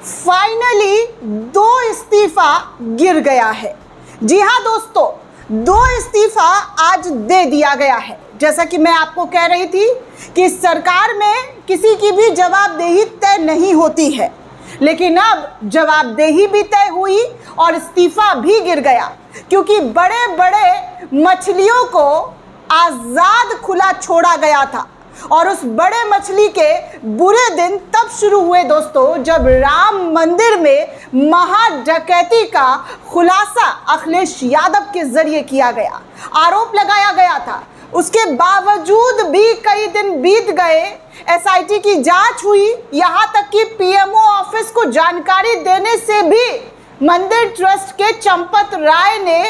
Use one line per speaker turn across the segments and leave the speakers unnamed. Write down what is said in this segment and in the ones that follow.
Finally 2 इस्तीफा गिर गया है। जी हाँ दोस्तों, 2 इस्तीफा आज दे दिया गया है। जैसा कि मैं आपको कह रही थी कि सरकार में किसी की भी जवाबदेही तय नहीं होती है, लेकिन अब जवाबदेही भी तय हुई और इस्तीफा भी गिर गया, क्योंकि बड़े बड़े मछलियों को आज़ाद खुला छोड़ा गया था। और उस बड़े मछली के बुरे दिन तब शुरू हुए दोस्तों, जब राम मंदिर में महाडकैती का खुलासा अखिलेश यादव के जरिए किया गया, आरोप लगाया गया था। उसके बावजूद भी कई दिन बीत गए, एसआईटी की जांच हुई, यहाँ तक कि पीएमओ ऑफिस को जानकारी देने से भी मंदिर ट्रस्ट के चंपत राय ने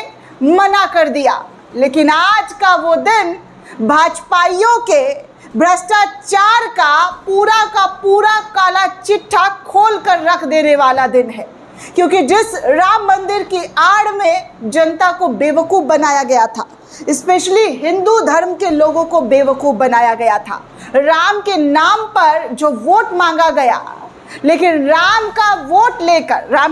मना कर दिया। लेकिन आज का वो दिन भाजपाइयों के भ्रष्टाचार का पूरा काला चिट्ठा खोल कर रख देने वाला दिन है, क्योंकि जिस राम मंदिर की आड़ में जनता को बेवकूफ़ बनाया गया था, स्पेशली हिंदू धर्म के लोगों को बेवकूफ़ बनाया गया था, राम के नाम पर जो वोट मांगा गया, लेकिन राम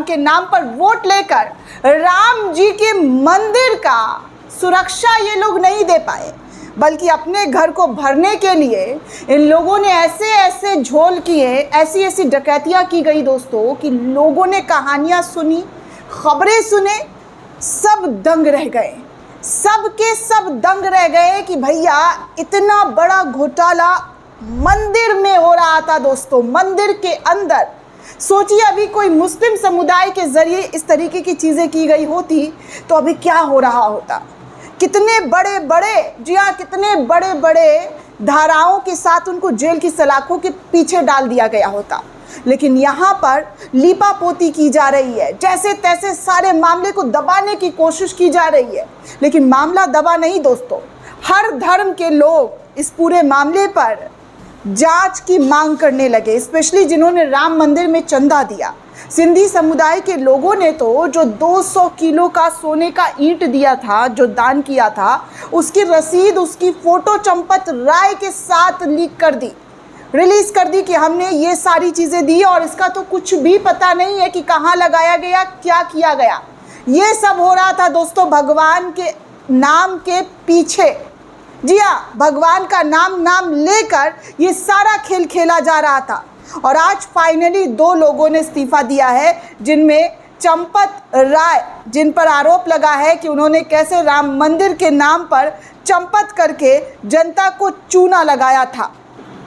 के नाम पर वोट लेकर राम जी के मंदिर का सुरक्षा ये लोग नहीं दे पाए, बल्कि अपने घर को भरने के लिए इन लोगों ने ऐसे झोल किए, ऐसी डकैतियाँ की गई दोस्तों, कि लोगों ने कहानियाँ सुनी, खबरें सुने, सब दंग रह गए। सब के सब दंग रह गए कि भैया इतना बड़ा घोटाला मंदिर में हो रहा था दोस्तों, मंदिर के अंदर। सोचिए, अभी कोई मुस्लिम समुदाय के ज़रिए इस तरीके की चीज़ें की गई होती तो अभी क्या हो रहा होता। कितने बड़े बड़े धाराओं के साथ उनको जेल की सलाखों के पीछे डाल दिया गया होता। लेकिन यहाँ पर लीपापोती की जा रही है, जैसे तैसे सारे मामले को दबाने की कोशिश की जा रही है। लेकिन मामला दबा नहीं दोस्तों, हर धर्म के लोग इस पूरे मामले पर जांच की मांग करने लगे, स्पेशली जिन्होंने राम मंदिर में चंदा दिया। सिंधी समुदाय के लोगों ने तो जो 200 किलो का सोने का ईंट दिया था, जो दान किया था, उसकी रसीद, उसकी फ़ोटो चंपत राय के साथ रिलीज़ कर दी कि हमने ये सारी चीज़ें दी और इसका तो कुछ भी पता नहीं है कि कहाँ लगाया गया, क्या किया गया। ये सब हो रहा था दोस्तों भगवान के नाम के पीछे। जी हाँ, भगवान का नाम लेकर ये सारा खेल खेला जा रहा था। और आज फाइनली 2 लोगों ने इस्तीफा दिया है, जिनमें चंपत राय, जिन पर आरोप लगा है कि उन्होंने कैसे राम मंदिर के नाम पर चंपत करके जनता को चूना लगाया था,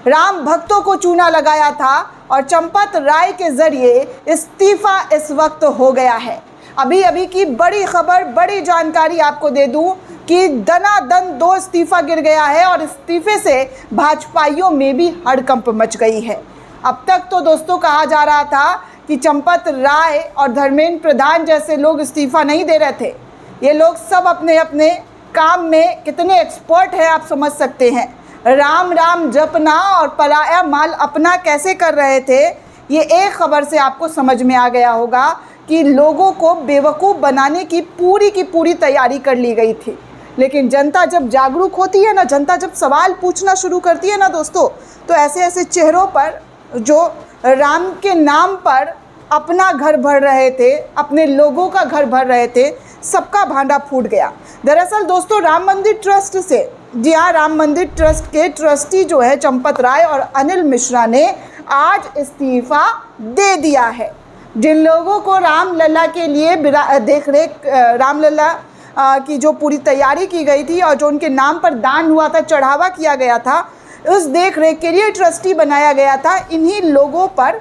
राम भक्तों को चूना लगाया था। और चंपत राय के ज़रिए इस्तीफा इस वक्त हो गया है। अभी की बड़ी खबर, बड़ी जानकारी आपको दे दूं कि दनादन 2 इस्तीफा गिर गया है और इस्तीफे से भाजपाइयों में भी हड़कंप मच गई है। अब तक तो दोस्तों कहा जा रहा था कि चंपत राय और धर्मेंद्र प्रधान जैसे लोग इस्तीफा नहीं दे रहे थे। ये लोग सब अपने अपने काम में कितने एक्सपर्ट हैं आप समझ सकते हैं। राम जपना और पराया माल अपना कैसे कर रहे थे, ये एक खबर से आपको समझ में आ गया होगा कि लोगों को बेवकूफ़ बनाने की पूरी तैयारी कर ली गई थी। लेकिन जनता जब जागरूक होती है ना, जनता जब सवाल पूछना शुरू करती है ना दोस्तों, तो ऐसे चेहरों पर जो राम के नाम पर अपना घर भर रहे थे, अपने लोगों का घर भर रहे थे, सबका भांडा फूट गया। दरअसल दोस्तों राम मंदिर ट्रस्ट से, जी हाँ, राम मंदिर ट्रस्ट के ट्रस्टी जो है चंपत राय और अनिल मिश्रा ने आज इस्तीफा दे दिया है। जिन लोगों को रामलला के लिए देख रेख, रामलला की जो पूरी तैयारी की गई थी और जो उनके नाम पर दान हुआ था, चढ़ावा किया गया था, उस देख रेख के लिए ट्रस्टी बनाया गया था। इन्हीं लोगों पर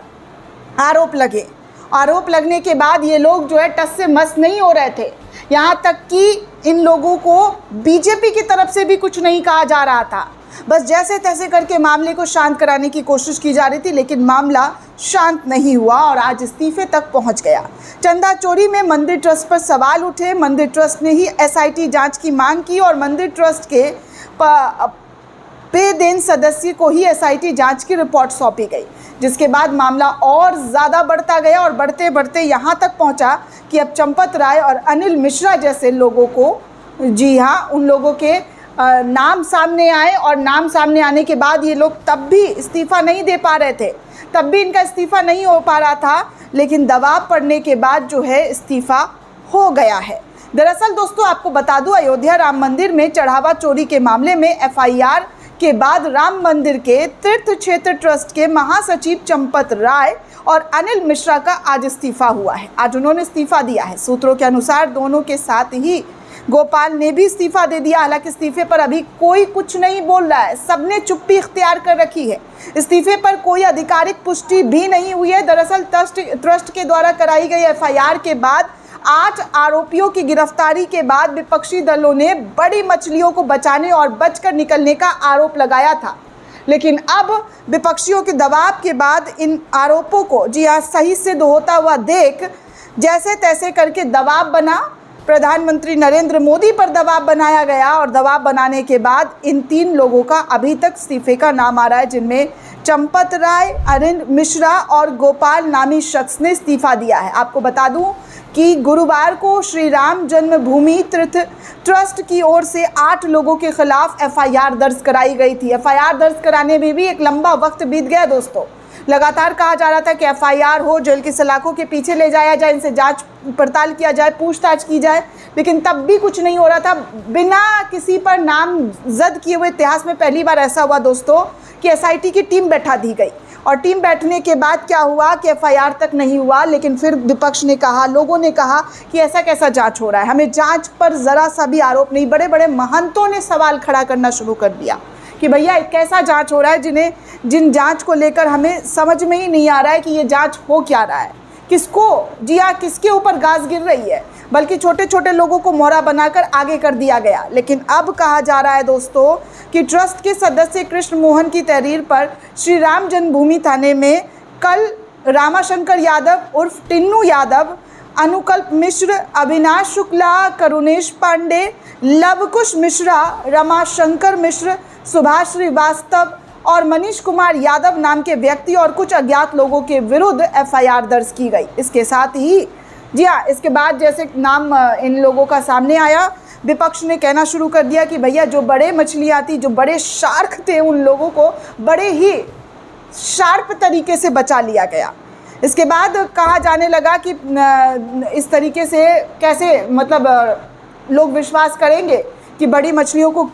आरोप लगने के बाद ये लोग जो है टस से मस नहीं हो रहे थे। यहाँ तक कि इन लोगों को बीजेपी की तरफ से भी कुछ नहीं कहा जा रहा था। बस जैसे तैसे करके मामले को शांत कराने की कोशिश की जा रही थी, लेकिन मामला शांत नहीं हुआ और आज इस्तीफे तक पहुंच गया। चंदा चोरी में मंदिर ट्रस्ट पर सवाल उठे, मंदिर ट्रस्ट ने ही एसआईटी जांच की मांग की और मंदिर ट्रस्ट के बेदेन सदस्य को ही एसआईटी जांच की रिपोर्ट सौंपी गई, जिसके बाद मामला और ज़्यादा बढ़ता गया और बढ़ते यहाँ तक पहुंचा कि अब चंपत राय और अनिल मिश्रा जैसे लोगों को, जी हाँ, उन लोगों के नाम सामने आए और नाम सामने आने के बाद ये लोग तब भी इस्तीफ़ा नहीं दे पा रहे थे। तब भी इनका इस्तीफ़ा नहीं हो पा रहा था, लेकिन दबाव पड़ने के बाद जो है इस्तीफ़ा हो गया है। दरअसल दोस्तों आपको बता दूं, अयोध्या राम मंदिर में चढ़ावा चोरी के मामले में एफआईआर के बाद राम मंदिर के तीर्थ क्षेत्र ट्रस्ट के महासचिव चंपत राय और अनिल मिश्रा का आज इस्तीफा हुआ है। आज उन्होंने इस्तीफा दिया है। सूत्रों के अनुसार दोनों के साथ ही गोपाल ने भी इस्तीफा दे दिया। हालांकि इस्तीफे पर अभी कोई कुछ नहीं बोल रहा है, सबने चुप्पी इख्तियार कर रखी है। इस्तीफे पर कोई आधिकारिक पुष्टि भी नहीं हुई है। दरअसल ट्रस्ट के द्वारा कराई गई एफआईआर के बाद 8 आरोपियों की गिरफ्तारी के बाद विपक्षी दलों ने बड़ी मछलियों को बचाने और बचकर निकलने का आरोप लगाया था, लेकिन अब विपक्षियों के दबाव के बाद इन आरोपों को जी हाँ सही सिद्ध होता हुआ देख जैसे तैसे करके दबाव बना, प्रधानमंत्री नरेंद्र मोदी पर दबाव बनाया गया और दबाव बनाने के बाद इन 3 लोगों का अभी तक इस्तीफे का नाम आ रहा है, जिनमें चंपत राय, अनिल मिश्रा और गोपाल नामी शख्स ने इस्तीफा दिया है। आपको बता दूं कि गुरुवार को श्री राम जन्मभूमि तीर्थ ट्रस्ट की ओर से 8 लोगों के खिलाफ एफआईआर दर्ज कराई गई थी। एफआईआर दर्ज कराने में भी एक लंबा वक्त बीत गया दोस्तों। लगातार कहा जा रहा था कि एफआईआर हो, जेल की सलाखों के पीछे ले जाया जाए, इनसे जांच पड़ताल किया जाए, पूछताछ की जाए, लेकिन तब भी कुछ नहीं हो रहा था। बिना किसी पर नामजद किए हुए इतिहास में पहली बार ऐसा हुआ दोस्तों कि एसआईटी की टीम बैठा दी गई और टीम बैठने के बाद क्या हुआ कि एफआईआर तक नहीं हुआ, लेकिन फिर विपक्ष ने कहा, लोगों ने कहा कि ऐसा कैसा जांच हो रहा है, हमें जांच पर ज़रा सा भी आरोप नहीं। बड़े बड़े महंतों ने सवाल खड़ा करना शुरू कर दिया कि भैया कैसा जांच हो रहा है, जिन जांच को लेकर हमें समझ में ही नहीं आ रहा है कि ये जांच हो क्या रहा है, किसको जी हाँ किसके ऊपर गाज गिर रही है, बल्कि छोटे छोटे लोगों को मोहरा बनाकर आगे कर दिया गया। लेकिन अब कहा जा रहा है दोस्तों कि ट्रस्ट के सदस्य कृष्ण मोहन की तहरीर पर श्री राम जन्मभूमि थाने में कल रामाशंकर यादव उर्फ टिन्नू यादव, अनुकल्प मिश्र, अविनाश शुक्ला, करुणेश पांडे, लवकुश मिश्रा, रमाशंकर मिश्र, सुभाष श्रीवास्तव और मनीष कुमार यादव नाम के व्यक्ति और कुछ अज्ञात लोगों के विरुद्ध एफआईआर दर्ज की गई। इसके साथ ही जी हाँ इसके बाद जैसे नाम इन लोगों का सामने आया, विपक्ष ने कहना शुरू कर दिया कि भैया जो बड़े मछलियाँ थी, जो बड़े शार्क थे, उन लोगों को बड़े ही शार्प तरीके से बचा लिया गया। इसके बाद कहा जाने लगा कि इस तरीके से कैसे मतलब लोग विश्वास करेंगे कि बड़ी मछलियों को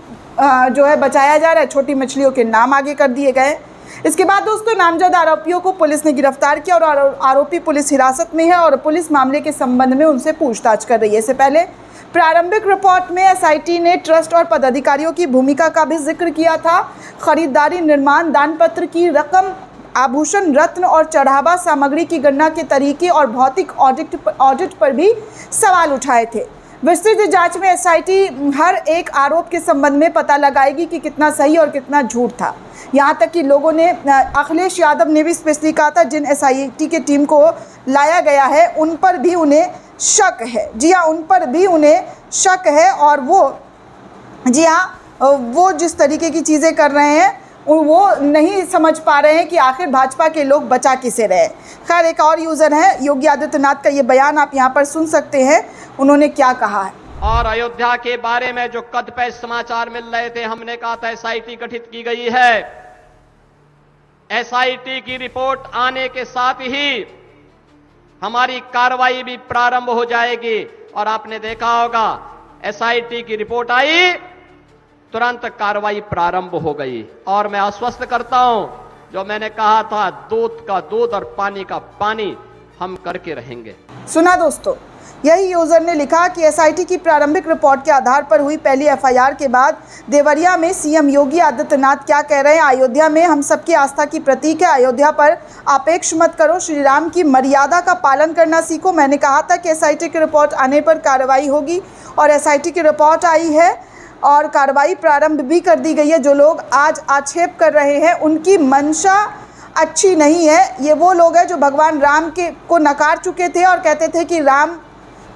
जो है बचाया जा रहा है, छोटी मछलियों के नाम आगे कर दिए गए। इसके बाद दोस्तों नामजद आरोपियों को पुलिस ने गिरफ्तार किया और आरोपी पुलिस हिरासत में है और पुलिस मामले के संबंध में उनसे पूछताछ कर रही है। इससे पहले प्रारंभिक रिपोर्ट में एसआईटी ने ट्रस्ट और पदाधिकारियों की भूमिका का भी जिक्र किया था। खरीदारी, निर्माण, दानपत्र की रकम, आभूषण, रत्न और चढ़ावा सामग्री की गणना के तरीके और भौतिक ऑडिट पर भी सवाल उठाए थे। विस्तृत जांच में एसआईटी हर एक आरोप के संबंध में पता लगाएगी कि कितना सही और कितना झूठ था। यहाँ तक कि लोगों ने, अखिलेश यादव ने भी स्पेशली कहा था, जिन एसआईटी की टीम को लाया गया है उन पर भी उन्हें शक है। जी हाँ, उन पर भी उन्हें शक है और वो जी हाँ वो जिस तरीके की चीज़ें कर रहे हैं वो नहीं समझ पा रहे हैं कि आखिर भाजपा के लोग बचा किसे रहे। खैर एक और यूज़र है योगी आदित्यनाथ का ये बयान आप यहाँ पर सुन सकते हैं, उन्होंने क्या कहा है।
और अयोध्या के बारे में जो कदपे समाचार मिल रहे थे, हमने कहा था एसआईटी गठित की गई है। एसआईटी की रिपोर्ट आने के साथ ही हमारी कार्रवाई भी प्रारंभ हो जाएगी। और आपने देखा होगा एसआईटी की रिपोर्ट आई, तुरंत कार्रवाई प्रारंभ हो गई। और मैं आश्वस्त करता हूं, जो मैंने कहा था, दूध का दूध और पानी का पानी हम करके रहेंगे।
सुना दोस्तों, यही यूजर ने लिखा कि एसआईटी की प्रारंभिक रिपोर्ट के आधार पर हुई पहली एफआईआर के बाद देवरिया में सीएम योगी आदित्यनाथ क्या कह रहे हैं। अयोध्या में हम सबकी आस्था की प्रतीक है, अयोध्या पर आपेक्ष मत करो, श्री राम की मर्यादा का पालन करना सीखो। मैंने कहा था कि एसआईटी की रिपोर्ट आने पर कार्रवाई होगी और एसआईटी की रिपोर्ट आई है और कार्रवाई प्रारंभ भी कर दी गई है। जो लोग आज आक्षेप कर रहे हैं उनकी मंशा अच्छी नहीं है। ये वो लोग हैं जो भगवान राम को नकार चुके थे और कहते थे कि राम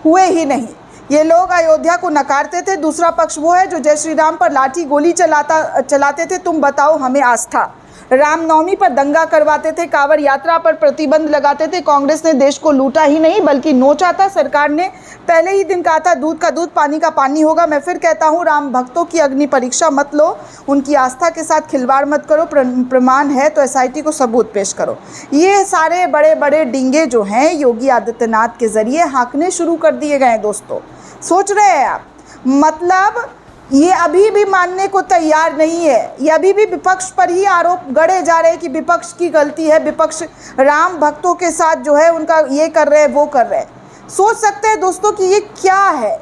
हुए ही नहीं। ये लोग अयोध्या को नकारते थे। दूसरा पक्ष वो है जो जय श्री राम पर लाठी गोली चलाते थे। तुम बताओ हमें आस्था। रामनवमी पर दंगा करवाते थे, कांवड़ यात्रा पर प्रतिबंध लगाते थे। कांग्रेस ने देश को लूटा ही नहीं बल्कि नोचा था। सरकार ने पहले ही दिन कहा था दूध का दूध पानी का पानी होगा। मैं फिर कहता हूँ, राम भक्तों की अग्नि परीक्षा मत लो, उनकी आस्था के साथ खिलवाड़ मत करो। प्रमाण है तो एसआईटी को सबूत पेश करो। ये सारे बड़े बड़े डींगे जो हैं योगी आदित्यनाथ के जरिए हाँकने शुरू कर दिए गए हैं। दोस्तों सोच रहे हैं आप, मतलब ये अभी भी मानने को तैयार नहीं है। ये अभी भी विपक्ष पर ही आरोप गढ़े जा रहे हैं कि विपक्ष की गलती है, विपक्ष राम भक्तों के साथ जो है उनका ये कर रहे हैं वो कर रहे हैं। सोच सकते हैं दोस्तों कि ये क्या है,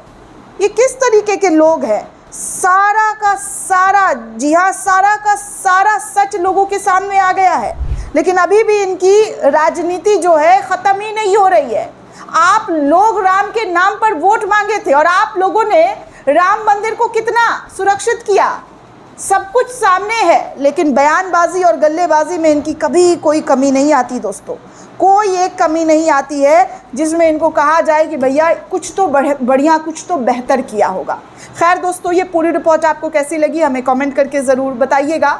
ये किस तरीके के लोग हैं। सारा का सारा, जी हाँ, सारा का सारा सच लोगों के सामने आ गया है, लेकिन अभी भी इनकी राजनीति जो है ख़त्म ही नहीं हो रही है। आप लोग राम के नाम पर वोट मांगे थे और आप लोगों ने राम मंदिर को कितना सुरक्षित किया, सब कुछ सामने है, लेकिन बयानबाजी और गल्लेबाजी में इनकी कभी कोई कमी नहीं आती। दोस्तों कोई एक कमी नहीं आती है जिसमें इनको कहा जाए कि भैया कुछ तो बढ़िया, कुछ तो बेहतर किया होगा। खैर दोस्तों, ये पूरी रिपोर्ट आपको कैसी लगी हमें कमेंट करके ज़रूर बताइएगा।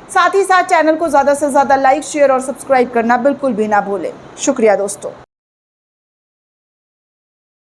साथ ही साथ चैनल को ज़्यादा से ज़्यादा लाइक, शेयर और सब्सक्राइब करना बिल्कुल भी ना भूलें। शुक्रिया दोस्तों।